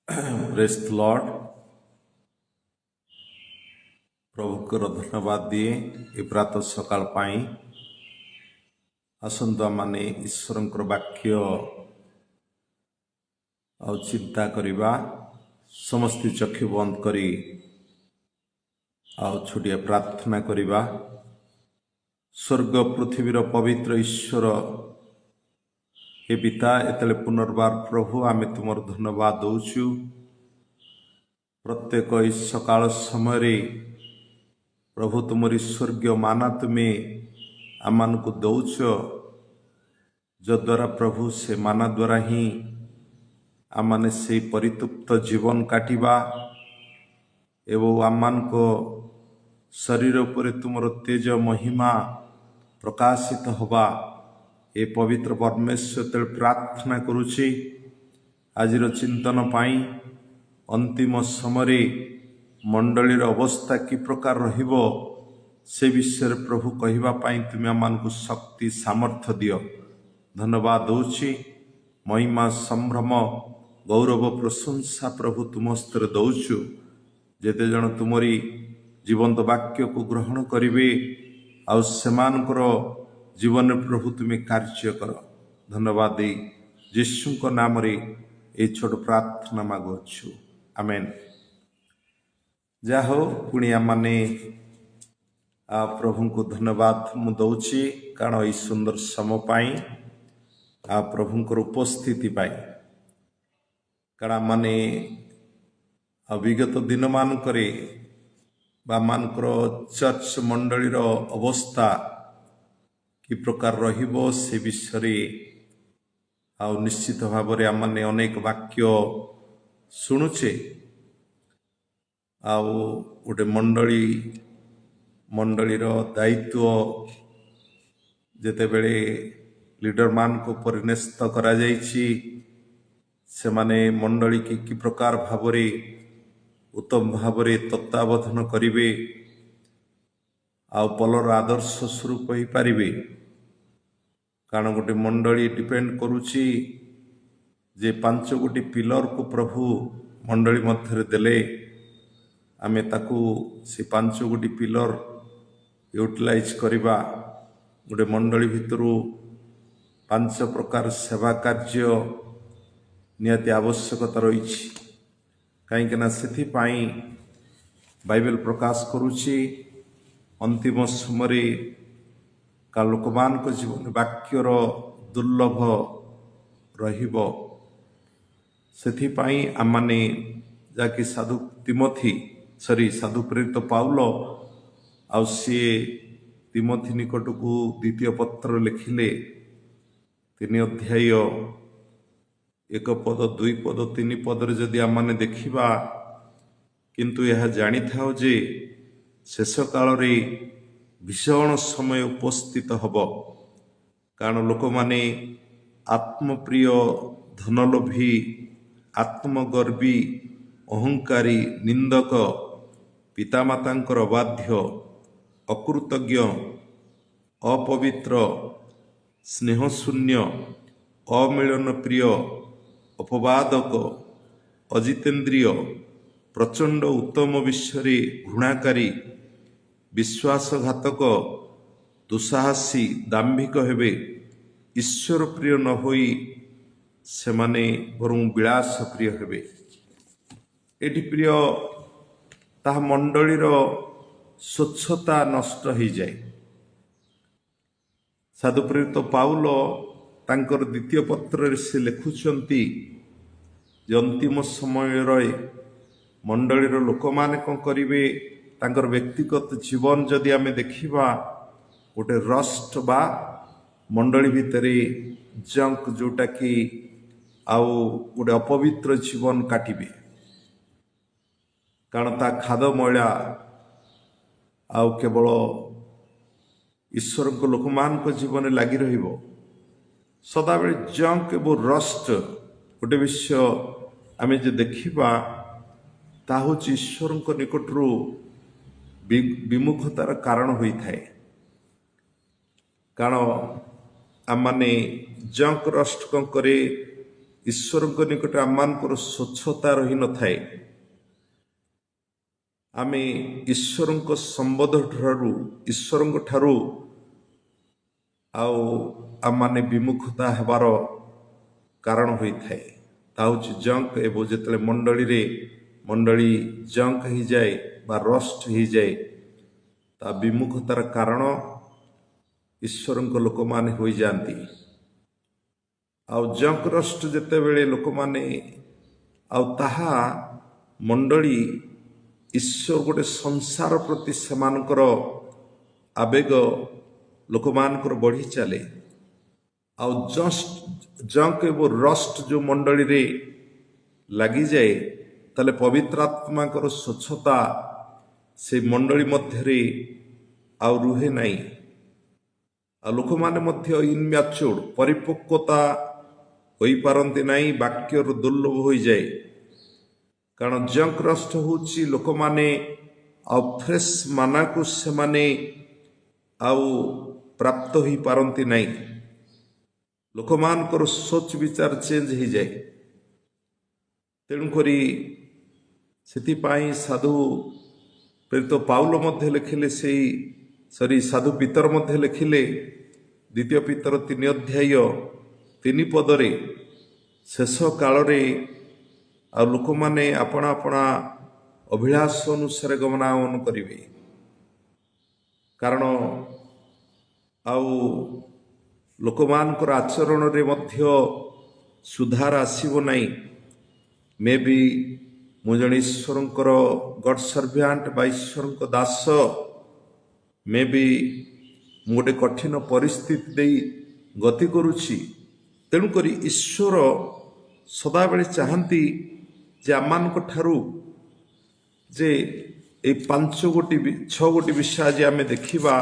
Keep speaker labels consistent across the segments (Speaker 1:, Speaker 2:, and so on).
Speaker 1: Praise the Lord. प्रभु को धन्यवाद दिए ये प्रातः सकाल पाई आसंतु माने ईश्वर वाक्य आ चिंता करिबा। समस्त चक्षु बंद करी छोटिया प्रार्थना करिबा। स्वर्ग पृथ्वीर पवित्र ईश्वर हे पिता एतले पुनर्बार प्रभु आमे तुमर धन्यवाद दौचु। प्रत्येक सकाल समय प्रभु तुमरी स्वर्गीय माना तुम्हें आमान को दौच, जद्वारा प्रभु से माना द्वारा ही आमाने से परितुप्त जीवन काटिबा एवं आमान को शरीर उपरे तुमर तेज महिमा प्रकाशित होबा ए पवित्र परमेश्वर तेल प्रार्थना करुछि। आजिर चिंतन पाई अंतिम समय मंडलीर अवस्था कि प्रकार रहिबो से विषय प्रभु कहिबा पाई तुम आमानकु शक्ति सामर्थ्य दियो। धन्यवाद दौछि। महिमा संभ्रम गौरव प्रशंसा प्रभु तुम स्तर दौचु। जेते जन तुमरी जीवंत वाक्य को ग्रहण करिवे आउ सेमानकर जीवन प्रभु तुम्हें कार्य कर। धन्यवाद दे यीशु नाम रे ए छोट प्रार्थना मागुछु, आमेन। जाहो पुणिया माने प्रभु को धन्यवाद मु दौछि कारण ई सुंदर समय पाई प्रभुंकर उपस्थिति पाई। कारण माने विगत दिन मानकरे बा मानकर चर्च मंडलीर अवस्था कि प्रकार रहिबो से विषय निश्चित भाव में आमने अनेक वाक्य शुणुचे। गोटे मंडलीर दायित्व जेतेबेले लीडर मान को परिन्यस्त करा जायछि, से माने मंडली कि प्रकार भाव उत्तम भाव तत्वावधान करिवे पलर आदर्श स्वरूप हो पारिबे। कारण गोटे मंडली डिपेंड करुछि जे 5 गोटी पिलर को प्रभु मंडली मध्य देले आमे ताकू से 5 गोटी पिलर यूटिलाइज करिबा। गोटे मंडली भितरु 5 प्रकार सेवा कार्य नियति आवश्यकता रही। कहीं से बाइबल प्रकाश करुछि अंतिम समय का लोकमान को जीवन वाक्यर दुर्लभ रहिबो। सेथिपाई आमाने जाकि साधु साधु प्रेरित पाउल आउ सी तिमोथी निकट को द्वितीय पत्र लिखिले 3 अध्याय 1 पद 2 पद 3 पद जदि आमाने देखिबा, किंतु यह जानी थाओ जे शेष काल रे भीषण समय उपस्थित हब। कारण लोक माने आत्मप्रिय, धनलोभी, आत्मगर्वी, अहंकारी, निंदक, पितामातांकर अबाध्य, अकृतज्ञ, अपवित्र, स्नेहशून्य, अमिलन प्रिय, अपवादक, अजितेन्द्रिय, प्रचंड उत्तम विषय घृणाकारी, विश्वासघातक, दुस्साहसी, दाम्भिक हेबे, ईश्वर प्रिय न होई से माने बरं विलास प्रिय हेबे। एटी प्रिय ता मंडलीर स्वच्छता नष्ट हो जाए। साधु प्रेरित पाउल तांकर द्वितीय पत्र से लिखुचंती जे अंतिम समय मंडलीर लोक माने कौन करिवे, तांकर व्यक्तिगत जीवन जदि आमे देखिबा गोटे रस्ट बा मंडली भितरे जंक जोटा कि गोटे अपवित्र जीवन काटिबे। कारण ता खाद मैला केवल ईश्वर को लोकमान को जीवन लगी रहिबो। सदाबेले जंक एवं रस्ट गोटे विषय आमे जे देखिबा ता होछि ईश्वर को निकटरू विमुखतार कारण होई थाए। कारण आम माने जंक रस्ट कौन करे ଈଶ୍ୱରଙ୍କ ନିକଟରେ ଆମମାନଙ୍କର ସ୍ୱଚ୍ଛତା ରହି ନଥାଏ। ଆମେ ଈଶ୍ୱରଙ୍କ ଈଶ୍ୱରଙ୍କ ଠାରୁ ଆଉ ଆମମାନେ ବିମୁଖତା ହେବାର କାରଣ ହୋଇଥାଏ। ତା ହେଉଛି ଜଙ୍କ। ଏବଂ ଯେତେବେଳେ ମଣ୍ଡଳୀ ଜଙ୍କ ହେଇଯାଏ ବା ରଷ୍ଟ ହେଇଯାଏ, ତା ବିମୁଖତାର କାରଣ ଈଶ୍ୱରଙ୍କ ଲୋକମାନେ ହୋଇଯାଆନ୍ତି। ଆଉ ଜଙ୍କ ରଷ୍ଟ ଯେତେବେଳେ ଲୋକମାନେ, ଆଉ ତାହା ମଣ୍ଡଳୀ ଈଶ୍ୱର ଗୋଟେ ସଂସାର ପ୍ରତି ସେମାନଙ୍କର ଆବେଗ ଲୋକମାନଙ୍କର ବଢ଼ି ଚାଲେ। ଆଉ ଜଙ୍କ ଏବଂ ରଷ୍ଟ ଯେଉଁ ମଣ୍ଡଳୀରେ ଲାଗିଯାଏ, ତାହେଲେ ପବିତ୍ର ଆତ୍ମାଙ୍କର ସ୍ୱଚ୍ଛତା ସେ ମଣ୍ଡଳୀ ମଧ୍ୟରେ ଆଉ ରୁହେ ନାହିଁ। ଆଉ ଲୋକମାନେ ମଧ୍ୟ ଇନମ୍ୟାଚୁର୍ଡ, ପରିପକ୍ୱତା ହୋଇପାରନ୍ତି ନାହିଁ, ବାକ୍ୟର ଦୁର୍ଲଭ ହୋଇଯାଏ। କାରଣ ଜଙ୍କ ରଷ୍ଟ ହେଉଛି ଲୋକମାନେ ଆଉ ଫ୍ରେଶ୍ ମାନାକୁ ସେମାନେ ଆଉ ପ୍ରାପ୍ତ ହୋଇପାରନ୍ତି ନାହିଁ। ଲୋକମାନଙ୍କର ସୋଚ ବିଚାର ଚେଞ୍ଜ ହେଇଯାଏ। ତେଣୁକରି ସେଥିପାଇଁ ସାଧୁ ପ୍ରେରିତ ପାଉଲ ମଧ୍ୟ ଲେଖିଲେ, ସାଧୁ ପିତର ମଧ୍ୟ ଲେଖିଲେ 2 ପିତର 3 ଅଧ୍ୟାୟ 3 ପଦରେ, ଶେଷ କାଳରେ ଆଉ ଲୋକମାନେ ଆପଣା ଆପଣା ଅଭିଳାଷ ଅନୁସାରେ ଗମନାଗମନ କରିବେ। କାରଣ ଆଉ ଲୋକମାନଙ୍କର ଆଚରଣରେ ମଧ୍ୟ ସୁଧାର ଆସିବ ନାହିଁ। ମେ ବି ମୁଁ ଜଣେ ଈଶ୍ୱରଙ୍କର ଗଡ୍ ସର୍ଭିଆଣ୍ଟ ବା ଈଶ୍ୱରଙ୍କ ଦାସ, ମେ ବି ମୁଁ ଗୋଟେ କଠିନ ପରିସ୍ଥିତି ଦେଇ ଗତି କରୁଛି। ତେଣୁକରି ଈଶ୍ୱର ସଦାବେଳେ ଚାହାନ୍ତି ଯେ ଆମମାନଙ୍କ ଠାରୁ ଯେ ଏଇ 6 ଗୋଟି ବିଷୟ ଆଜି ଆମେ ଦେଖିବା।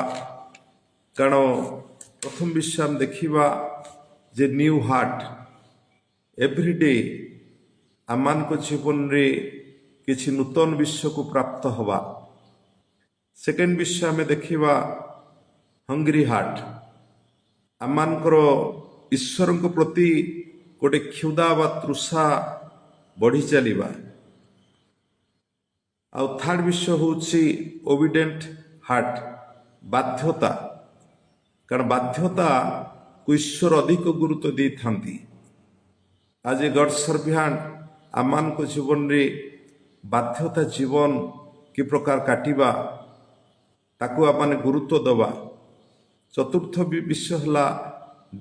Speaker 1: କାରଣ ପ୍ରଥମ ବିଷୟ ଆମେ ଦେଖିବା ଯେ ନ୍ୟୁ ହାର୍ଟ। ଏଭ୍ରିଡେ ଆମମାନଙ୍କ ଜୀବନରେ କିଛି ନୂତନ ବିଷୟକୁ ପ୍ରାପ୍ତ ହେବା। ସେକେଣ୍ଡ ବିଷୟ ଆମେ ଦେଖିବା ହଙ୍ଗରି ହାର୍ଟ। ଆମମାନଙ୍କର ଈଶ୍ୱରଙ୍କ ପ୍ରତି ଗୋଟେ କ୍ଷୁଧା ବା ତୃଷା ବଢ଼ି ଚାଲିବା। ଆଉ ଥାର୍ଡ ବିଷୟ ହେଉଛି ଓବିଡେଣ୍ଟ ହାର୍ଟ, ବାଧ୍ୟତା। କାରଣ ବାଧ୍ୟତାକୁ ଈଶ୍ୱର ଅଧିକ ଗୁରୁତ୍ୱ ଦେଇଥାନ୍ତି। ଆଜି ଗଡ୍ ସର୍ଭିଆଣ୍ଟ ଆମମାନଙ୍କ ଜୀବନରେ ବାଧ୍ୟତା ଜୀବନ କି ପ୍ରକାର କାଟିବା, ତାକୁ ଆମମାନେ ଗୁରୁତ୍ୱ ଦେବା। ଚତୁର୍ଥ ବିଷୟ ହେଲା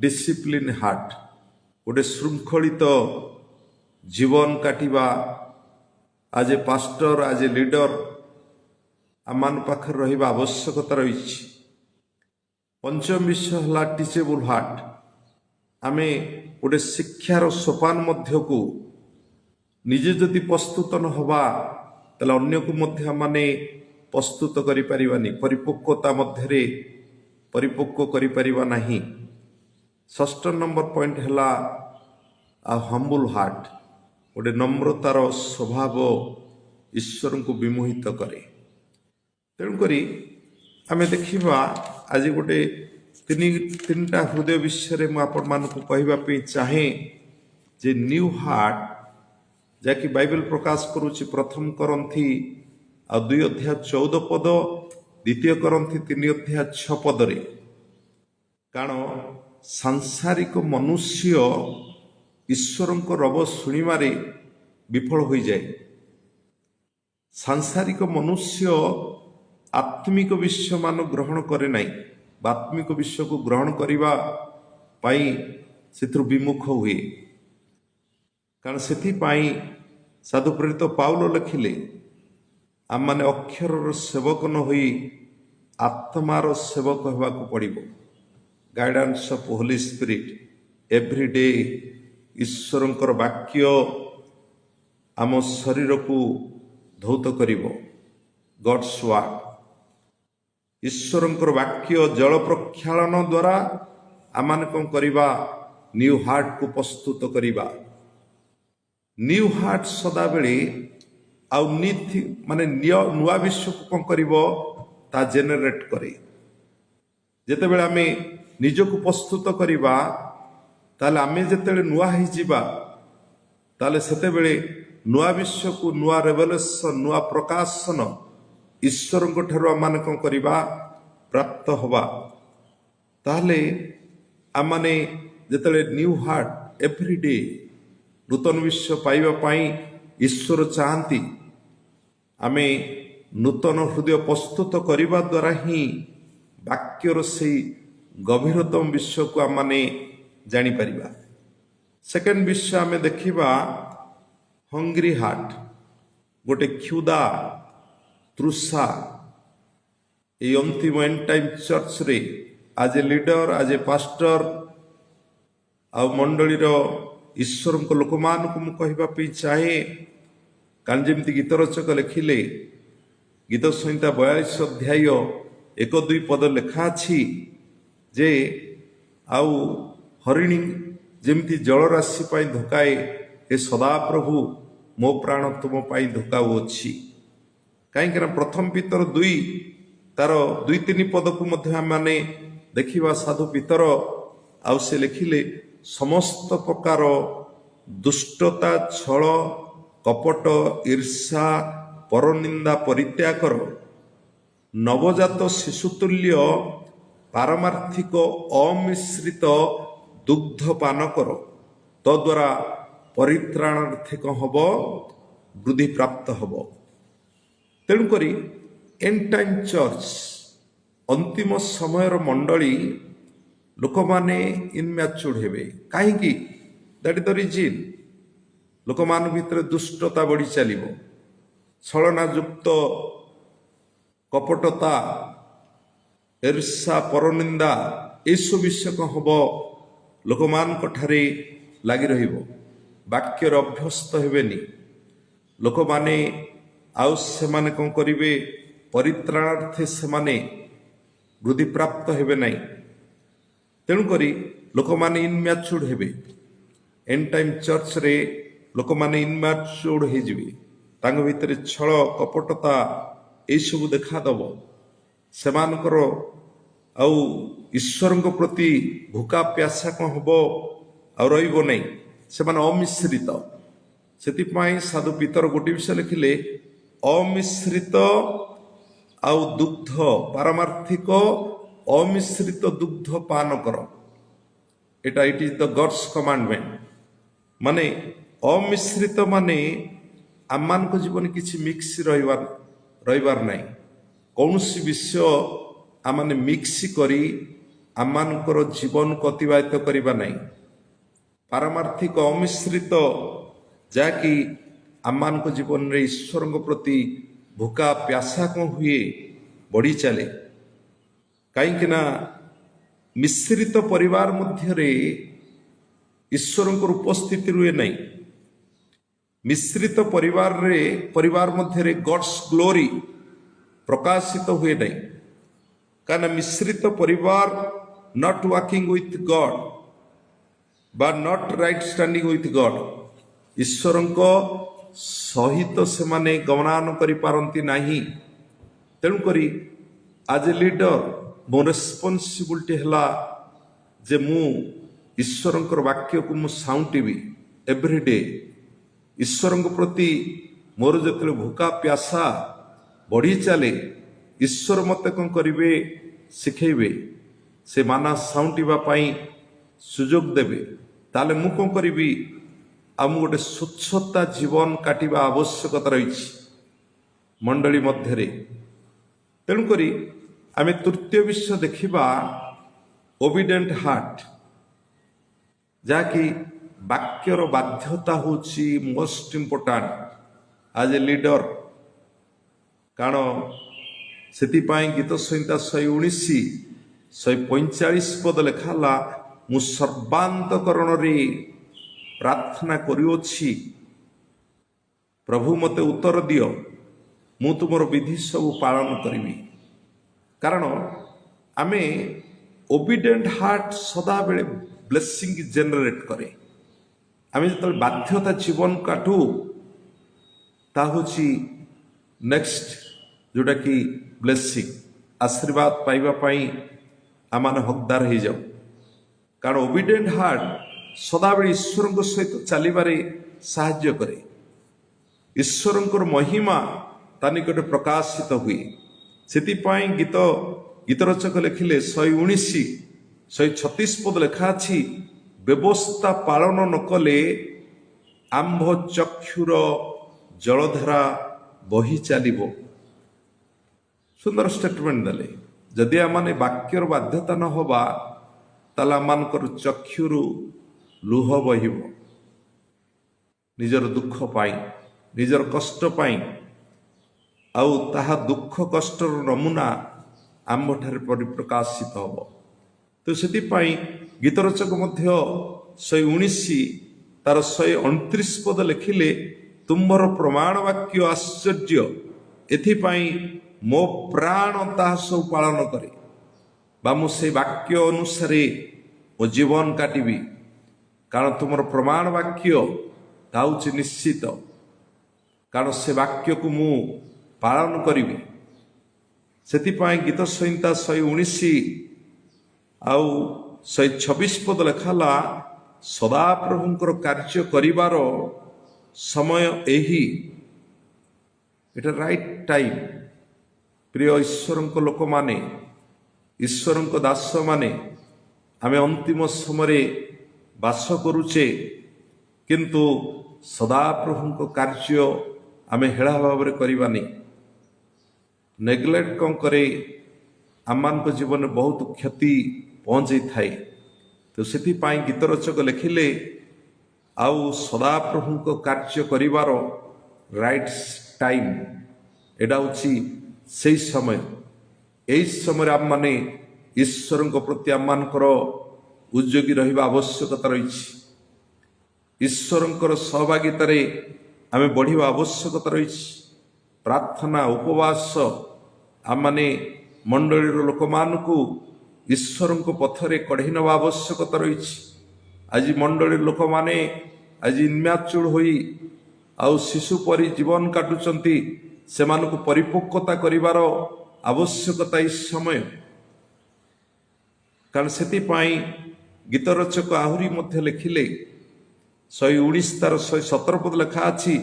Speaker 1: ଡିସିପ୍ଲିନ ହାର୍ଟ, ଗୋଟେ ଶୃଙ୍ଖଳିତ ଜୀବନ କାଟିବା। ଆଜ ଏ ପାଷ୍ଟର, ଆଜ ଏ ଲିଡର ଆମମାନଙ୍କ ପାଖରେ ରହିବା ଆବଶ୍ୟକତା ରହିଛି। ପଞ୍ଚମ ବିଷୟ ହେଲା ଟିଚେବୁଲ ହାର୍ଟ। ଆମେ ଗୋଟେ ଶିକ୍ଷାର ସୋପାନ ମଧ୍ୟକୁ ନିଜେ ଯଦି ପ୍ରସ୍ତୁତ ନ ହେବା, ତାହେଲେ ଅନ୍ୟକୁ ମଧ୍ୟ ମାନେ ପ୍ରସ୍ତୁତ କରିପାରିବାନି, ପରିପକ୍ୱତା ମଧ୍ୟରେ ପରିପକ୍ୱ କରିପାରିବା ନାହିଁ। ଷଷ୍ଠ ନମ୍ବର ପଏଣ୍ଟ ହେଲା ହମ୍ବୁଲ ହାର୍ଟ, ଗୋଟେ ନମ୍ରତାର ସ୍ୱଭାବ ଈଶ୍ୱରଙ୍କୁ ବିମୋହିତ କରେ। ତେଣୁକରି ଆମେ ଦେଖିବା ଆଜି ଗୋଟେ ତିନିଟା ହୃଦୟ ବିଷୟରେ ମୁଁ ଆପଣମାନଙ୍କୁ କହିବା ପାଇଁ ଚାହେଁ। ଯେ ନ୍ୟୁ ହାର୍ଟ, ଯାହାକି ବାଇବେଲ ପ୍ରକାଶ କରୁଛି 1 କରନ୍ଥୀ 2 ଅଧ୍ୟାୟ 14 ପଦ, 2 କରନ୍ଥୀ 3 ଅଧ୍ୟାୟ 6 ପଦରେ। କାରଣ ସାଂସାରିକ ମନୁଷ୍ୟ ଈଶ୍ୱରଙ୍କ ରବ ଶୁଣିବାରେ ବିଫଳ ହୋଇଯାଏ। ସାଂସାରିକ ମନୁଷ୍ୟ ଆତ୍ମିକ ବିଷୟମାନ ଗ୍ରହଣ କରେ ନାହିଁ, ବା ଆତ୍ମିକ ବିଷୟକୁ ଗ୍ରହଣ କରିବା ପାଇଁ ସେଥିରୁ ବିମୁଖ ହୁଏ। କାରଣ ସେଥିପାଇଁ ସାଧୁ ପ୍ରେରିତ ପାଉଲ ଲେଖିଲେ, ଆମମାନେ ଅକ୍ଷରର ସେବକ ନ ହୋଇ ଆତ୍ମାର ସେବକ ହେବାକୁ ପଡ଼ିବ। Guidance of Holi spirit everyday. ଈଶ୍ୱରଙ୍କର ବାକ୍ୟ ଆମ ଶରୀରକୁ ଧୌତ କରିବ। ଗଡ୍ସ ୱାର୍ଡ, ଈଶ୍ୱରଙ୍କର ବାକ୍ୟ ଜଳ ପ୍ରକ୍ଷାଳନ ଦ୍ୱାରା ଆମମାନେ କ'ଣ କରିବା? ନ୍ୟୁ ହାର୍ଟକୁ ପ୍ରସ୍ତୁତ କରିବା। ନ୍ୟୁ ହାର୍ଟ ସଦାବେଳେ ଆଉ ନୂଆ ବିଷୟକୁ କ'ଣ କରିବ? ତା ଜେନେରେଟ୍ କରେ। ଯେତେବେଳେ ଆମେ ନିଜକୁ ପ୍ରସ୍ତୁତ କରିବା, ତାହେଲେ ଆମେ ଯେତେବେଳେ ନୂଆ ହେଇଯିବା, ତାହେଲେ ସେତେବେଳେ ନୂଆ ବିଶ୍ୱକୁ ନୂଆ ରେଭେଲେସନ ନୂଆ ପ୍ରକାଶନ ଈଶ୍ୱରଙ୍କ ଠାରୁ ଆମମାନେ କ'ଣ କରିବା ପ୍ରାପ୍ତ ହବା। ତାହେଲେ ଆମମାନେ ଯେତେବେଳେ ନ୍ୟୁ ହାର୍ଟ ଏଭ୍ରି ଡେ ନୂତନ ବିଶ୍ୱ ପାଇବା ପାଇଁ ଈଶ୍ୱର ଚାହାନ୍ତି, ଆମେ ନୂତନ ହୃଦୟ ପ୍ରସ୍ତୁତ କରିବା ଦ୍ୱାରା ହିଁ ବାକ୍ୟର ସେଇ ଗଭୀରତମ ବିଷୟକୁ ଆମମାନେ ଜାଣିପାରିବା। ସେକେଣ୍ଡ ବିଷୟ ଆମେ ଦେଖିବା ହଙ୍ଗରି ହାର୍ଟ, ଗୋଟେ କ୍ଷୁଧା ତୃଷା। এই ଅନ୍ତିମ ଏଣ୍ଡ ଟାଇମ୍ ଚର୍ଚ୍ଚରେ ଆଜ ଏ ଲିଡର ଆଜ ଏ ପାଷ୍ଟର ଆଉ ମଣ୍ଡଳୀର ଈଶ୍ୱରଙ୍କ ଲୋକମାନଙ୍କୁ ମୁଁ କହିବା ପାଇଁ ଚାହେଁ, କାରଣ ଯେମିତି ଗୀତ ରଚକ ଲେଖିଲେ, ଗୀତ ସଂହିତା 42 ଅଧ୍ୟାୟ 1-2 ପଦ ଲେଖା ଅଛି ଯେ ଆଉ ହରିଣୀ ଯେମିତି ଜଳରାଶି ପାଇଁ ଧୋକାଏ, ଏ ସଦାପ୍ରଭୁ ମୋ ପ୍ରାଣ ତୁମ ପାଇଁ ଧୋକାଉଅଛି। କାହିଁକିନା ପ୍ରଥମ ପିତର 2 ତାର 2-3 ପଦକୁ ମଧ୍ୟ ଆମମାନେ ଦେଖିବା ସାଧୁ ପିତର ଆଉ ସେ ଲେଖିଲେ, ସମସ୍ତ ପ୍ରକାର ଦୁଷ୍ଟତା ଛଳ କପଟ ଈର୍ଷା ପରନିନ୍ଦା ପରିତ୍ୟାଗ କର, ନବଜାତ ଶିଶୁତୁଲ୍ୟ ପାରମାର୍ଥିକ ଅମିଶ୍ରିତ ଦୁଗ୍ଧ ପାନ କର, ତଦ୍ୱାରା ପରିତ୍ରାଣାର୍ଥେ କ'ଣ ହବ ବୃଦ୍ଧି ପ୍ରାପ୍ତ ହବ। ତେଣୁକରି ଏଣ୍ଡ ଟାଇମ୍ ଚର୍ଚ୍ଚ ଅନ୍ତିମ ସମୟର ମଣ୍ଡଳୀ ଲୋକମାନେ ଇନମ୍ୟାଚୁର୍ଡ ହେବେ। କାହିଁକି? That is the reason. ଲୋକମାନଙ୍କ ଭିତରେ ଦୁଷ୍ଟତା ବଢ଼ି ଚାଲିବ, ଛଳନାଯୁକ୍ତ କପଟତା ଈର୍ଷା ପରନିନ୍ଦା ଏସବୁ ବିଷୟ କ'ଣ ହବ ଲୋକମାନଙ୍କ ଠାରେ ଲାଗି ରହିବ। ବାକ୍ୟରେ ଅଭ୍ୟସ୍ତ ହେବେନି ଲୋକମାନେ, ଆଉ ସେମାନେ କ'ଣ କରିବେ ପରିତ୍ରାଣାର୍ଥେ ସେମାନେ ବୃଦ୍ଧିପ୍ରାପ୍ତ ହେବେ ନାହିଁ। ତେଣୁକରି ଲୋକମାନେ ଇନମ୍ୟାଚୁର୍ଡ ହେବେ। ଏଣ୍ଡ ଟାଇମ୍ ଚର୍ଚ୍ଚରେ ଲୋକମାନେ ଇନମ୍ୟାଚୁର୍ଡ ହେଇଯିବେ, ତାଙ୍କ ଭିତରେ ଛଳ କପଟତା ଏଇସବୁ ଦେଖାଦେବ। ସେମାନଙ୍କର ଆଉ ଈଶ୍ୱରଙ୍କ ପ୍ରତି ଭୋକା ପ୍ୟାସା କ'ଣ ହବ ଆଉ ରହିବ ନାହିଁ, ସେମାନେ ଅମିଶ୍ରିତ। ସେଥିପାଇଁ ସାଧୁ ପିତର ଗୋଟିଏ ବିଷୟ ଲେଖିଲେ, ଅମିଶ୍ରିତ ଆଉ ଦୁଗ୍ଧ ପାରମାର୍ଥିକ ଅମିଶ୍ରିତ ଦୁଗ୍ଧ ପାନ କର। ଏଟା ଇଟ୍ ଇଜ ଦ ଗଡ୍ସ କମାଣ୍ଡମେଣ୍ଟ। ମାନେ ଅମିଶ୍ରିତ ମାନେ ଆମମାନଙ୍କ ଜୀବନରେ କିଛି ମିକ୍ସ ରହିବାର ନାହିଁ। କୌଣସି ବିଷୟ ଆମମାନେ ମିକ୍ସ କରି ଆମମାନଙ୍କର ଜୀବନକୁ ଅତିବାହିତ କରିବା ନାହିଁ। ପାରମାର୍ଥିକ ଅମିଶ୍ରିତ, ଯାହାକି ଆମମାନଙ୍କ ଜୀବନରେ ଈଶ୍ୱରଙ୍କ ପ୍ରତି ଭୋକା ପ୍ୟାସା କ'ଣ ହୁଏ ବଢ଼ି ଚାଲେ। କାହିଁକି ନା ମିଶ୍ରିତ ପରିବାର ମଧ୍ୟରେ ଈଶ୍ୱରଙ୍କର ଉପସ୍ଥିତି ରୁହେ ନାହିଁ। ମିଶ୍ରିତ ପରିବାର ମଧ୍ୟରେ ଗଡ୍ସ ଗ୍ଲୋରି ପ୍ରକାଶିତ ହୁଏ ନାହିଁ। କାରଣ ମିଶ୍ରିତ ପରିବାର ନଟ୍ ୱାକିଂ ୱିଥ୍ ଗଡ୍ ବା ନଟ୍ ରାଇଟ୍ ଷ୍ଟାଣ୍ଡିଂ ୱିଥ୍ ଗଡ୍, ଈଶ୍ୱରଙ୍କ ସହିତ ସେମାନେ ଗମନାନ କରିପାରନ୍ତି ନାହିଁ। ତେଣୁକରି ଆଜ ଏ ଲିଡର ମୋ ରେସ୍ପନ୍ସିବିଲିଟି ହେଲା ଯେ ମୁଁ ଈଶ୍ୱରଙ୍କର ବାକ୍ୟକୁ ମୁଁ ସାଉଁଟିବି ଏଭ୍ରି ଡେ। ଈଶ୍ୱରଙ୍କ ପ୍ରତି ମୋର ଯେତେବେଳେ ଭୋକା ପ୍ୟାସା ବଢ଼ି ଚାଲେ, ଈଶ୍ୱର ମୋତେ କ'ଣ କରିବେ ଶିଖେଇବେ, ସେ ମାନା ସାଉଁଟିବା ପାଇଁ ସୁଯୋଗ ଦେବେ। ତାହେଲେ ମୁଁ କ'ଣ କରିବି, ଆଉ ମୁଁ ଗୋଟେ ସ୍ୱଚ୍ଛତା ଜୀବନ କାଟିବା ଆବଶ୍ୟକତା ରହିଛି ମଣ୍ଡଳୀ ମଧ୍ୟରେ। ତେଣୁକରି ଆମେ ତୃତୀୟ ବିଷୟ ଦେଖିବା ଓବିଡେଣ୍ଟ ହାର୍ଟ, ଯାହାକି ବାକ୍ୟର ବାଧ୍ୟତା ହେଉଛି ମୋଷ୍ଟ ଇମ୍ପୋର୍ଟାଣ୍ଟ ଆଜ ଏ ଲିଡର। କାରଣ ସେଥିପାଇଁ ଗୀତ ସଂହିତା 119 145 ପଦ ଲେଖା ହେଲା, ମୁଁ ସର୍ବାନ୍ତକରଣରେ ପ୍ରାର୍ଥନା କରୁଅଛି, ପ୍ରଭୁ ମୋତେ ଉତ୍ତର ଦିଅ, ମୁଁ ତୁମର ବିଧି ସବୁ ପାଳନ କରିବି। କାରଣ ଆମେ ଓବିଡେଣ୍ଟ ହାର୍ଟ ସଦାବେଳେ ବ୍ଲେସିଂ ଜେନେରେଟ୍ କରେ। ଆମେ ଯେତେବେଳେ ବାଧ୍ୟତା ଜୀବନ କାଟୁ, ତାହା ହେଉଛି ନେକ୍ସଟ ଯେଉଁଟାକି ବ୍ଲେସିଂ, ଆଶୀର୍ବାଦ ପାଇବା ପାଇଁ ଆମମାନେ ହକଦାର ହେଇଯାଉ। କାରଣ ଓବିଡେଣ୍ଟ ହାର୍ଟ ସଦାବେଳେ ଈଶ୍ୱରଙ୍କ ସହିତ ଚାଲିବାରେ ସାହାଯ୍ୟ କରେ। ଈଶ୍ୱରଙ୍କର ମହିମା ତା ନିକଟରେ ପ୍ରକାଶିତ ହୁଏ। ସେଥିପାଇଁ ଗୀତ ରଚକ ଲେଖିଲେ 119 136 ପଦ ଲେଖା ଅଛି, ବ୍ୟବସ୍ଥା ପାଳନ ନ କଲେ ଆମ୍ଭ ଚକ୍ଷୁର ଜଳଧାରା ବହି ଚାଲିବ। ସୁନ୍ଦର ଷ୍ଟେଟମେଣ୍ଟ ଦେଲେ। ଯଦି ଆମମାନେ ବାକ୍ୟର ବାଧ୍ୟତା ନ ହେବା ତାହେଲେ ଆମମାନଙ୍କର ଚକ୍ଷୁରୁ ଲୁହ ବହିବ, ନିଜର ଦୁଃଖ ପାଇଁ, ନିଜର କଷ୍ଟ ପାଇଁ। ଆଉ ତାହା ଦୁଃଖ କଷ୍ଟର ନମୁନା ଆମ୍ଭଠାରେ ପରିପ୍ରକାଶିତ ହେବ। ତ ସେଥିପାଇଁ ଗୀତ ରଚକ ମଧ୍ୟ 119 ତାର 129 ପଦ ଲେଖିଲେ, ତୁମ୍ଭର ପ୍ରମାଣ ବାକ୍ୟ ଆଶ୍ଚର୍ଯ୍ୟ, ଏଥିପାଇଁ ମୋ ପ୍ରାଣ ତାହା ସବୁ ପାଳନ କରେ। ବା ମୁଁ ସେଇ ବାକ୍ୟ ଅନୁସାରେ ମୋ ଜୀବନ କାଟିବି, କାରଣ ତୁମର ପ୍ରମାଣ ବାକ୍ୟ ତା ହେଉଛି ନିଶ୍ଚିତ, କାରଣ ସେ ବାକ୍ୟକୁ ମୁଁ ପାଳନ କରିବି। ସେଥିପାଇଁ ଗୀତ ସଂହିତା 119 ଆଉ 126 ପଦ ଲେଖା ହେଲା, ସଦାପ୍ରଭୁଙ୍କର କାର୍ଯ୍ୟ କରିବାର ସମୟ ଏହି, ଏଟା ରାଇଟ୍ ଟାଇମ୍। ପ୍ରିୟ ଈଶ୍ୱରଙ୍କ ଲୋକମାନେ, ଈଶ୍ୱରଙ୍କ ଦାସମାନେ, ଆମେ ଅନ୍ତିମ ସମୟରେ ବାସ କରୁଛେ, କିନ୍ତୁ ସଦାପ୍ରଭୁଙ୍କ କାର୍ଯ୍ୟ ଆମେ ହେଳା ଭାବରେ କରିବାନି। ନେଗ୍ଲେକ୍ଟ କ'ଣ କରେ, ଆମମାନଙ୍କ ଜୀବନରେ ବହୁତ କ୍ଷତି ପହଞ୍ଚାଇଥାଏ। ତ ସେଥିପାଇଁ ଗୀତ ରଚକ ଲେଖିଲେ, ଆଉ ସଦାପ୍ରଭୁଙ୍କ କାର୍ଯ୍ୟ କରିବାର ରାଇଟ୍ ଟାଇମ୍, ଏଇଟା ହେଉଛି ସେଇ ସମୟ। ଏହି ସମୟରେ ଆମମାନେ ଈଶ୍ୱରଙ୍କ ପ୍ରତି ଆମମାନଙ୍କର ଉଦ୍ଯୋଗୀ ରହିବା ଆବଶ୍ୟକତା ରହିଛି। ଈଶ୍ୱରଙ୍କର ସହଭାଗିତାରେ ଆମେ ବଢ଼ିବା ଆବଶ୍ୟକତା ରହିଛି। ପ୍ରାର୍ଥନା, ଉପବାସ, ଆମମାନେ ମଣ୍ଡଳୀର ଲୋକମାନଙ୍କୁ ଈଶ୍ୱରଙ୍କ ପଥରେ କଢ଼େଇ ନେବା ଆବଶ୍ୟକତା ରହିଛି। ଆଜି ମଣ୍ଡଳୀର ଲୋକମାନେ ଆଜି ଇନ୍ମ୍ୟାଚୁର ହୋଇ ଆଉ ଶିଶୁ ପରି ଜୀବନ କାଟୁଛନ୍ତି। ସେମାନଙ୍କୁ ପରିପକ୍ୱତା କରିବାର ଆବଶ୍ୟକତା ଏହି ସମୟ। କାରଣ ସେଥିପାଇଁ ଗୀତ ରଚକ ଆହୁରି ମଧ୍ୟ ଲେଖିଲେ, 119 ତାର 117 ପଦ ଲେଖା ଅଛି,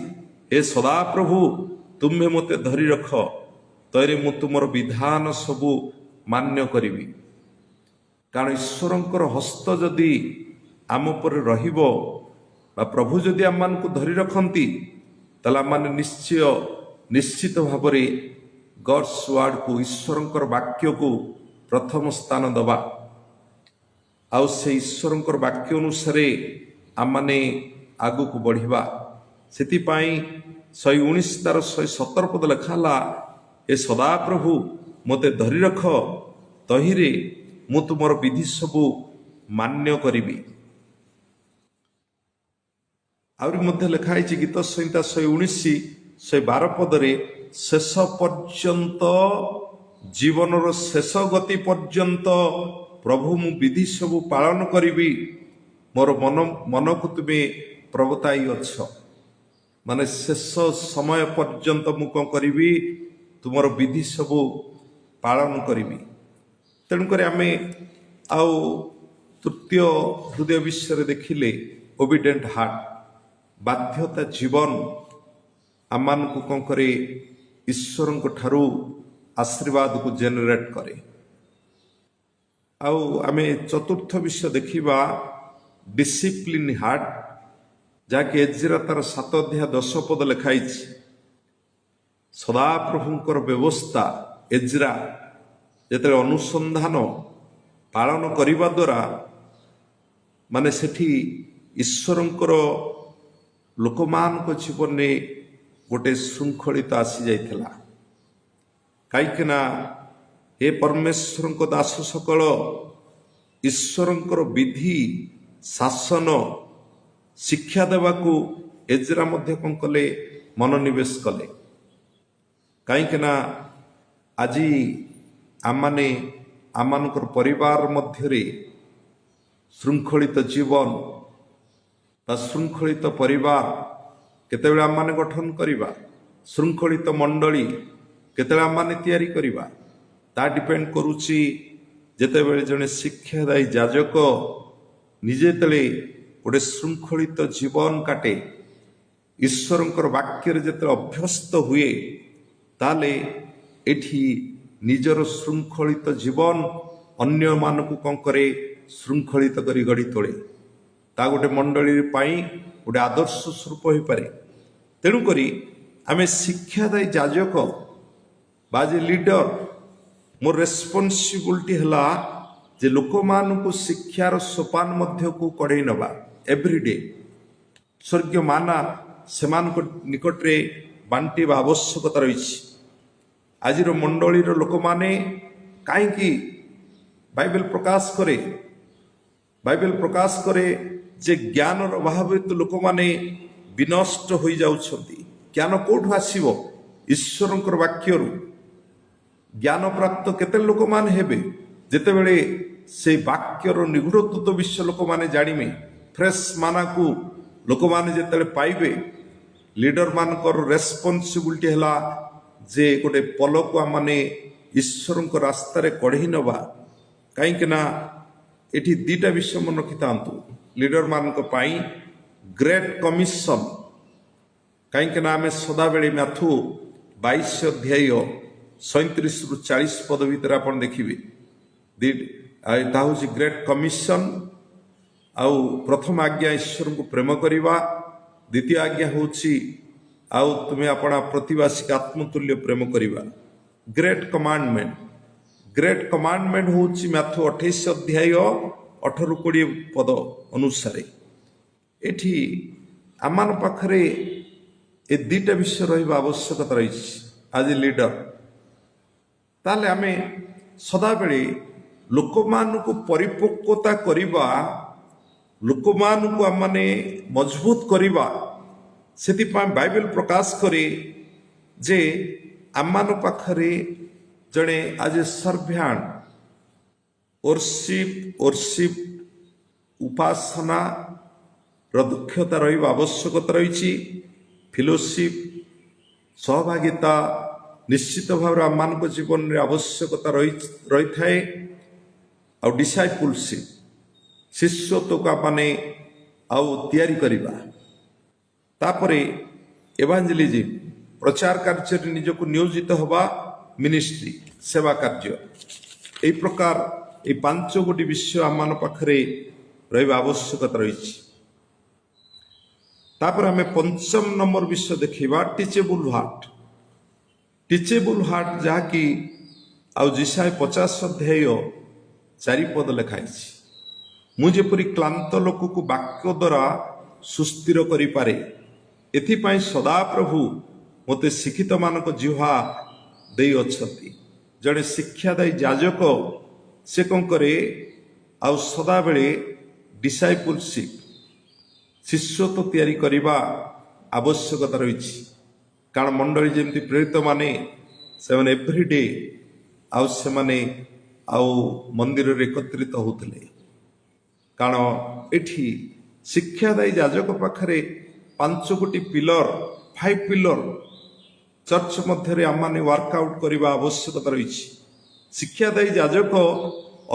Speaker 1: ହେ ସଦାପ୍ରଭୁ ତୁମ୍ଭେ ମୋତେ ଧରି ରଖ, ତୟରେ ମୁଁ ତୁମର ବିଧାନ ସବୁ ମାନ୍ୟ କରିବି। କାରଣ ଈଶ୍ୱରଙ୍କର ହସ୍ତ ଯଦି ଆମ ଉପରେ ରହିବ, ବା ପ୍ରଭୁ ଯଦି ଆମମାନଙ୍କୁ ଧରି ରଖନ୍ତି, ତାହେଲେ ଆମମାନେ ନିଶ୍ଚିତ ଭାବରେ ଗଡ୍ସ ୱାର୍ଡକୁ, ଈଶ୍ୱରଙ୍କର ବାକ୍ୟକୁ ପ୍ରଥମ ସ୍ଥାନ ଦେବା। ଆଉ ସେ ଈଶ୍ୱରଙ୍କର ବାକ୍ୟ ଅନୁସାରେ ଆମମାନେ ଆଗକୁ ବଢ଼ିବା। ସେଥିପାଇଁ 119 ତାର 117 ପଦ ଲେଖା ହେଲା, ଏ ସଦାପ୍ରଭୁ ମୋତେ ଧରି ରଖ, ତହିଁରେ ମୁଁ ତୁମର ବିଧି ସବୁ ମାନ୍ୟ କରିବି। ଆହୁରି ମଧ୍ୟ ଲେଖା ହେଇଛି ଗୀତ ସଂହିତା 119 112 ପଦରେ, ଶେଷ ପର୍ଯ୍ୟନ୍ତ, ଜୀବନର ଶେଷ ଗତି ପର୍ଯ୍ୟନ୍ତ ପ୍ରଭୁ ମୁଁ ବିଧି ସବୁ ପାଳନ କରିବି, ମୋର ମନକୁ ତୁମେ ପ୍ରବର୍ତ୍ତାଇ ଅଛ। ମାନେ ଶେଷ ସମୟ ପର୍ଯ୍ୟନ୍ତ ମୁଁ କ'ଣ କରିବି, ତୁମର ବିଧି ସବୁ ପାଳନ କରିବି। ତେଣୁକରି ଆମେ ଆଉ ତୃତୀୟ ହୃଦୟ ବିଷୟରେ ଦେଖିଲେ, ଓବିଡେଣ୍ଟ ହାର୍ଟ, ବାଧ୍ୟତା ଜୀବନ ଆମମାନଙ୍କୁ କ'ଣ କରେ, ଈଶ୍ୱରଙ୍କ ଠାରୁ ଆଶୀର୍ବାଦକୁ ଜେନେରେଟ୍ କରେ। ଆଉ ଆମେ ଚତୁର୍ଥ ବିଷୟ ଦେଖିବା, ଡିସିପ୍ଲିନ୍ ହାର୍ଟ, ଯାହାକି ଏଜ୍ରା ତାର 7 ଅଧ୍ୟାୟ 10 ପଦ ଲେଖାଇଛି। ସଦାପ୍ରଭୁଙ୍କର ବ୍ୟବସ୍ଥା ଏଜ୍ରା ଯେତେବେଳେ ଅନୁସନ୍ଧାନ ପାଳନ କରିବା ଦ୍ୱାରା, ମାନେ ସେଠି ଈଶ୍ୱରଙ୍କର ଲୋକମାନଙ୍କ ଜୀବନରେ ଗୋଟେ ଶୃଙ୍ଖଳିତ ଆସିଯାଇଥିଲା। କାହିଁକିନା ହେ ପରମେଶ୍ୱରଙ୍କ ଦାସ ସକଳ, ଈଶ୍ୱରଙ୍କର ବିଧି, ଶାସନ, ଶିକ୍ଷା ଦେବାକୁ ଏଜ୍ରା ମଧ୍ୟ କ'ଣ କଲେ, ମନୋନିବେଶ କଲେ। କାହିଁକିନା ଆଜି ଆମମାନେ ଆମମାନଙ୍କର ପରିବାର ମଧ୍ୟରେ ଶୃଙ୍ଖଳିତ ଜୀବନ ବା ଶୃଙ୍ଖଳିତ ପରିବାର କେତେବେଳେ ଆମମାନେ ଗଠନ କରିବା, ଶୃଙ୍ଖଳିତ ମଣ୍ଡଳୀ କେତେବେଳେ ଆମମାନେ ତିଆରି କରିବା, ତା ଡିପେଣ୍ଡ କରୁଛି ଯେତେବେଳେ ଜଣେ ଶିକ୍ଷାଦାୟୀ ଯାଜକ ନିଜେ ଯେତେବେଳେ ଗୋଟେ ଶୃଙ୍ଖଳିତ ଜୀବନ କାଟେ, ଈଶ୍ୱରଙ୍କର ବାକ୍ୟରେ ଯେତେବେଳେ ଅଭ୍ୟସ୍ତ ହୁଏ ତାହେଲେ ଏଠି ନିଜର ଶୃଙ୍ଖଳିତ ଜୀବନ ଅନ୍ୟମାନଙ୍କୁ କ'ଣ କରେ, ଶୃଙ୍ଖଳିତ କରି ଗଢ଼ି ତୋଳେ। ତା ଗୋଟେ ମଣ୍ଡଳୀ ପାଇଁ ଗୋଟେ ଆଦର୍ଶ ସ୍ୱରୂପ ହୋଇପାରେ। ତେଣୁକରି ଆମେ ଶିକ୍ଷାଦାୟୀ ଯାଜକ ବା ଯେ ଲିଡର, ମୋର ରେସ୍ପନ୍ସିବିଲିଟି ହେଲା ଯେ ଲୋକମାନଙ୍କୁ ଶିକ୍ଷାର ସୋପାନ ମଧ୍ୟକୁ କଢ଼େଇ ନେବା। ଏଭ୍ରିଡେ ସ୍ୱର୍ଗୀୟ ମାନା ସେମାନଙ୍କ ନିକଟରେ ବାଣ୍ଟିବା ଆବଶ୍ୟକତା ରହିଛି। ଆଜିର ମଣ୍ଡଳୀର ଲୋକମାନେ କାହିଁକି ବାଇବେଲ ପ୍ରକାଶ କରେ ଯେ ଜ୍ଞାନର ଅଭାବ ହେତୁ ଲୋକମାନେ ବିନଷ୍ଟ ହୋଇଯାଉଛନ୍ତି। ଜ୍ଞାନ କୋଉଠୁ ଆସିବ? ଈଶ୍ୱରଙ୍କର ବାକ୍ୟରୁ। ଜ୍ଞାନ ପ୍ରାପ୍ତ କେତେ ଲୋକମାନେ ହେବେ? ଯେତେବେଳେ ସେ ବାକ୍ୟର ନିଗୁଢ଼ ତତ୍ତ୍ୱ ବିଷୟ ଲୋକମାନେ ଜାଣିବେ, ଫ୍ରେଶ ମାନାକୁ ଲୋକମାନେ ଯେତେବେଳେ ପାଇବେ, ଲିଡର ମାନଙ୍କର ରେସ୍ପନ୍ସିବିଲିଟି ହେଲା ଯେ ଗୋଟେ ପଲକୁ ଆମମାନେ ଈଶ୍ୱରଙ୍କ ରାସ୍ତାରେ କଢ଼େଇ ନେବା। କାହିଁକି ନା ଏଠି ଦୁଇଟା ବିଷୟ ମନେ ରଖିଥାନ୍ତୁ ଲିଡର ମାନଙ୍କ ପାଇଁ। ଗ୍ରେଟ୍ କମିଶନ, କାହିଁକି ନା ଆମେ ସଦାବେଳେ ମ୍ୟାଥୁ 22 ଅଧ୍ୟାୟ 37ରୁ 40 ପଦ ଭିତରେ ଆପଣ ଦେଖିବେ ତାହା ହେଉଛି ଗ୍ରେଟ୍ କମିଶନ। ଆଉ ପ୍ରଥମ ଆଜ୍ଞା ଈଶ୍ୱରଙ୍କୁ ପ୍ରେମ କରିବା, ଦ୍ୱିତୀୟ ଆଜ୍ଞା ହେଉଛି ଆଉ ତୁମେ ଆପଣା ପ୍ରତିବାସୀକୁ ଆତ୍ମତୁଲ୍ୟ ପ୍ରେମ କରିବା। ଗ୍ରେଟ୍ କମାଣ୍ଡମେଣ୍ଟ ହେଉଛି ମ୍ୟାଥୁ 28 ଅଧ୍ୟାୟ 18-20 ପଦ ଅନୁସାରେ। ଏଠି ଆମମାନଙ୍କ ପାଖରେ ଏ ଦୁଇଟା ବିଷୟ ରହିବା ଆବଶ୍ୟକତା ରହିଛି। ଆଜ ଏ ଲିଡର ତାହେଲେ ଆମେ ସଦାବେଳେ ଲୋକମାନଙ୍କୁ ପରିପକ୍ୱତା କରିବା, ଲୋକମାନଙ୍କୁ ଆମମାନେ ମଜବୁତ କରିବା। ସେଥିପାଇଁ ବାଇବେଲ ପ୍ରକାଶ କରେ ଯେ ଆମମାନଙ୍କ ପାଖରେ ଜଣେ ଆଜ ଏ ସର୍ଭ୍ୟାଣ୍ଟ ଓରସିପ ଉପାସନାର ଦକ୍ଷତା ରହିବା ଆବଶ୍ୟକତା ରହିଛି। ଫେଲୋସିପ ସହଭାଗିତା ନିଶ୍ଚିତ ଭାବରେ ଆମମାନଙ୍କ ଜୀବନରେ ଆବଶ୍ୟକତା ରହିଥାଏ। ଆଉ ଡିସାଇପୁଲସିପ ଶିଷ୍ୟତ୍ୱକୁ ଆମମାନେ ଆଉ ତିଆରି କରିବା। ତାପରେ ଏଭାଞ୍ଜେଲିଜିମ ପ୍ରଚାର କାର୍ଯ୍ୟରେ ନିଜକୁ ନିୟୋଜିତ ହେବା, ମିନିଷ୍ଟ୍ରି ସେବା କାର୍ଯ୍ୟ। ଏହି ପ୍ରକାର এই 5 ବିଷୟ ଆମମାନଙ୍କ ପାଖରେ ରହିବା ଆବଶ୍ୟକତା ରହିଛି। ତାପରେ ଆମେ 5ମ ନମ୍ବର ବିଷୟ ଦେଖିବା, ଟିଚେବୁଲ ହାର୍ଟ, ଯାହାକି ଆଉ ଯିଶାୟ 50 ଅଧ୍ୟାୟ 4 ପଦ ଲେଖା ହେଇଛି। ମୁଁ ଯେପରି କ୍ଲାନ୍ତ ଲୋକକୁ ବାକ୍ୟ ଦ୍ୱାରା ସୁସ୍ଥିର କରିପାରେ, ଏଥିପାଇଁ ସଦାପ୍ରଭୁ ମୋତେ ଶିକ୍ଷିତ ମାନଙ୍କ ଜିହ୍ୱା ଦେଇଅଛନ୍ତି। ଜଣେ ଶିକ୍ଷାଦାୟୀ ଯାଜକ ସେ କ'ଣ କରେ, ଆଉ ସଦାବେଳେ ଡିସାଇପୁଲସିପ ଶିଷ୍ୟତ୍ୱ ତିଆରି କରିବା ଆବଶ୍ୟକତା ରହିଛି। କାରଣ ମଣ୍ଡଳୀ ଯେମିତି ପ୍ରେରିତ ମାନେ ସେମାନେ ଏଭ୍ରିଡେ ଆଉ ସେମାନେ ଆଉ ମନ୍ଦିରରେ ଏକତ୍ରିତ ହେଉଥିଲେ। କାରଣ ଏଠି ଶିକ୍ଷାଦାୟୀ ଯାଜକ ପାଖରେ 5 ପିଲର ଚର୍ଚ୍ଚ ମଧ୍ୟରେ ଆମମାନେ ୱାର୍କଆଉଟ କରିବା ଆବଶ୍ୟକତା ରହିଛି। ଶିକ୍ଷାଦାୟୀ ଯାଜକ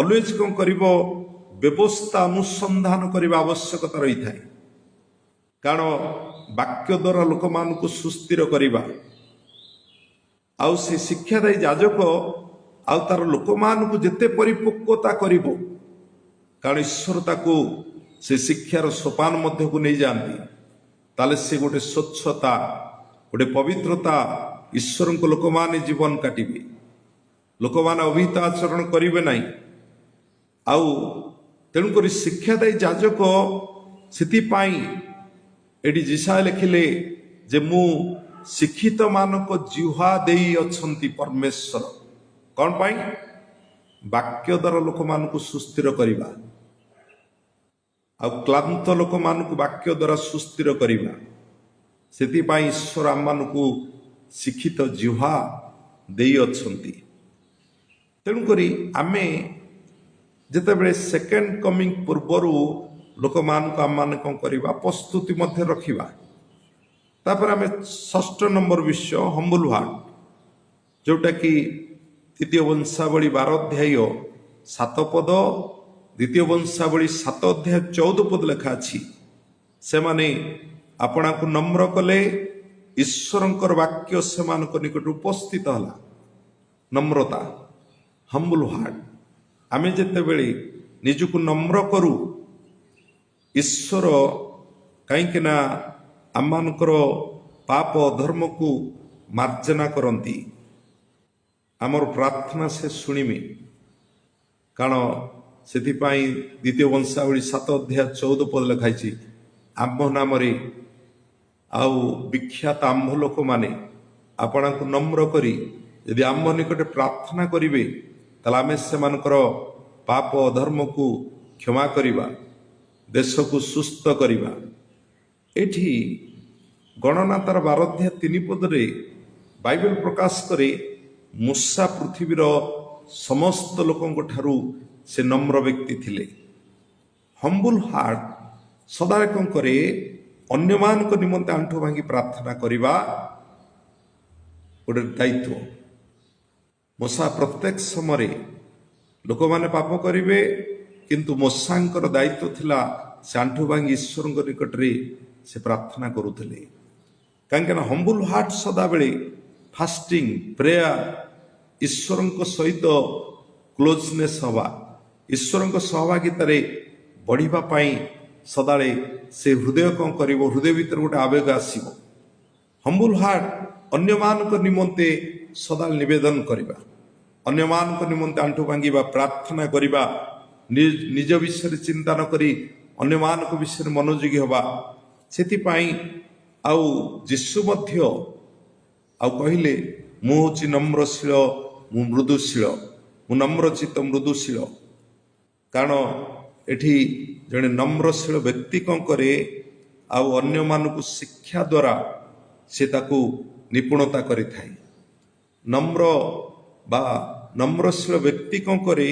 Speaker 1: ଅଲୱେଜ କ'ଣ କରିବ, ବ୍ୟବସ୍ଥା ଅନୁସନ୍ଧାନ କରିବା ଆବଶ୍ୟକତା ରହିଥାଏ। କାରଣ ବାକ୍ୟ ଦ୍ୱାରା ଲୋକମାନଙ୍କୁ ସୁସ୍ଥିର କରିବା। ଆଉ ସେ ଶିକ୍ଷାଦାୟୀ ଯାଜକ ଆଉ ତାର ଲୋକମାନଙ୍କୁ ଯେତେ ପରିପକ୍ୱତା କରିବ, କାରଣ ଈଶ୍ୱର ତାକୁ ସେ ଶିକ୍ଷାର ସୋପାନ ମଧ୍ୟକୁ ନେଇଯାଆନ୍ତି, ତାହେଲେ ସେ ଗୋଟେ ସ୍ୱଚ୍ଛତା, ଗୋଟେ ପବିତ୍ରତା ଈଶ୍ୱରଙ୍କ ଲୋକମାନେ ଜୀବନ କାଟିବେ। ଲୋକମାନେ ଅଭିହିତ ଆଚରଣ କରିବେ ନାହିଁ। ଆଉ ତେଣୁକରି ଶିକ୍ଷାଦାୟୀ ଯାଜକ ସେଥିପାଇଁ ଏଠି ଯିଶାୟ ଲେଖିଲେ ଯେ ମୁଁ ଶିକ୍ଷିତ ମାନଙ୍କ ଜିହ୍ୱା ଦେଇ ଅଛନ୍ତି ପରମେଶ୍ୱର। କ'ଣ ପାଇଁ? ବାକ୍ୟ ଦ୍ୱାରା ଲୋକମାନଙ୍କୁ ସୁସ୍ଥିର କରିବା, ଆଉ କ୍ଲାନ୍ତ ଲୋକମାନଙ୍କୁ ବାକ୍ୟ ଦ୍ୱାରା ସୁସ୍ଥିର କରିବା। ସେଥିପାଇଁ ଈଶ୍ୱର ଆମମାନଙ୍କୁ ଶିକ୍ଷିତ ଜିହ୍ୱା ଦେଇଅଛନ୍ତି। ତେଣୁକରି ଆମେ ଯେତେବେଳେ ସେକେଣ୍ଡ କମିଂ ପୂର୍ବରୁ ଲୋକମାନଙ୍କୁ ଆମମାନେ କ'ଣ କରିବା, ପ୍ରସ୍ତୁତି ମଧ୍ୟ ରଖିବା। ତାପରେ ଆମେ 6ଠ ନମ୍ବର ବିଷୟ ହମ୍ବୁଲ ହାର୍ଟ, ଯେଉଁଟାକି ଦ୍ୱିତୀୟ ବଂଶାବଳୀ 12 ଅଧ୍ୟାୟ 7 ପଦ, ଦ୍ୱିତୀୟ ବଂଶାବଳୀ 7 ଅଧ୍ୟାୟ 14 ପଦ ଲେଖା ଅଛି। ସେମାନେ आपणा को नम्र कले ईश्वरंकर वाक्य सेमानक निकट उपस्थित हला। नम्रता हम्बल हार्ट आमे जेतेबेले निजको नम्र करू ईश्वर कहीं ना आममानकर पाप धर्म को मार्जना करती आमर प्रार्थना से शुणिमे कारण से द्वितीय वंशावली 7 अध्याय 14 पद लिखाई आम्भ नाम आउ विख्यात आम्भ लोक माने आपना को नम्र करी यदि आम्भ निकट प्रार्थना करिवे ताले आमे सेमानकर पाप धर्म को क्षमा करिबा देश को सुस्थ करिबा। एठी गणना तार 12 अध्याय 3 पदरे बाइबल प्रकाश करे मूसा पृथ्वीर समस्त लोकंक ठारू से नम्र व्यक्ति थिले। हम्बल हार्ट सदा कौन करे अन्य मान को निमंते आंठु भांगी प्रार्थना करिबा गोटे दायित्व। मूसा प्रत्येक समय लोक माने पाप करिवे किंतु मूसांकर दायित्व थिला से आंठु भांगी ईश्वर निकट रे से प्रार्थना करुथिले। कहीं हम्बल हार्ट सदा बेले फास्टिंग प्रेयर ईश्वर सहित क्लोजनेस हवा ईश्वर सहभागितार बढ़िबा पाई सदाले से हृदय कौन कर हृदय भीतर गोटे आवेग आसो। हम्बल हार्ट अन्य मान निमंते सदा निवेदन करवा अन्य मान निमंते आंठु भांगा प्रार्थना करवा निज विषय चिंता न करी अन्य मान विषय मनोयोगी हवा से आउ जीशु मध्य आउ कहले मु हूँ नम्रशील मु मृदुशील मु नम्रचित मृदुशील कारण एठी जड़े नम्रशील व्यक्ति कौन करे आउ अन्य मानक शिक्षा द्वारा से ताकू निपुणता करि थाए। नम्र बा नम्रशील व्यक्ति कौन करे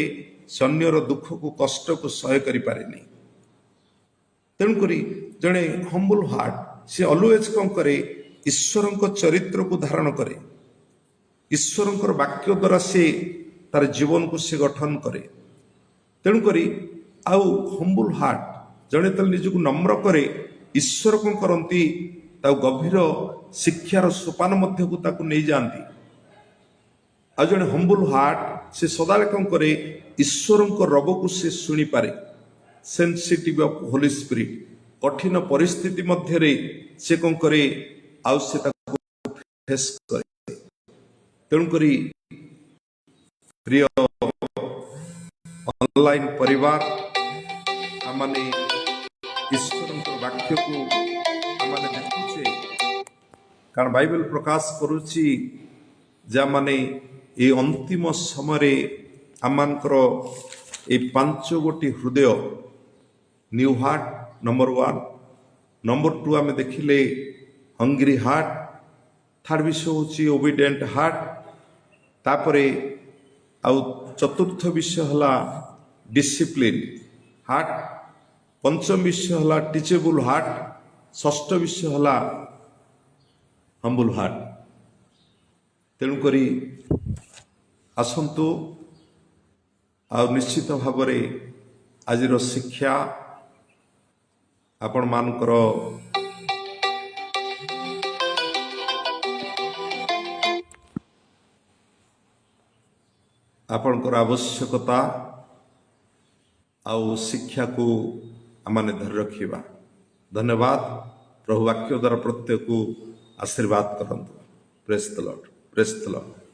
Speaker 1: अन्यर दुख को कष्ट को सह करि पारेनी। तेणुकरी जड़े हम्बल हार्ट से अलवेज कौन करे ईश्वर चरित्र को धारण करे ईश्वर वाक्य द्वारा से तार जीवन को से गठन करे। तेणुकरी आउ हम्बल हार्ट जड़े तल निजको नम्र करे ईश्वर कौन करती गभीर शिक्षार सोपान मध्य को ताकू नहीं जाती। आ जड़े हम्बल हार्ट से सदा कौन करे ईश्वर रब को से शुणी पारे सेंसिटिव ऑफ होली स्पिरिट कठिन परिस्थिति मध्य रे से कौन करे आउ से ताकू फेस करे। तेणुकरी प्रिय ऑनलाइन परिवार आमाने ईश्वर वाक्य को आमाने देखुचे कारण बाइबल प्रकाश करुची जा माने ये अंतिम समय आमानकर ये 5 गोटी हृदय न्यू हार्ट नंबर 1 नंबर 2 आमे देखिले हंग्री हार्ट थर्ड विषय होची ओबीडिएंट हार्ट तापरे आउ चतुर्थ विषय हला डिसिप्लिन हार्ट पंचम विषय हला टीचेबल हार्ट षष्ठ विषय हला हम्बल हार्ट। तेणुकरी आसंतु आ निश्चित भाव आज शिक्षा आपण मानकर आपणकर आवश्यकता आउ शिक्षा को आमने धरि रखिबा। धन्यवाद। प्रभु वाक्य द्वारा प्रत्येक को आशीर्वाद करंतु। Praise the Lord. Praise the Lord.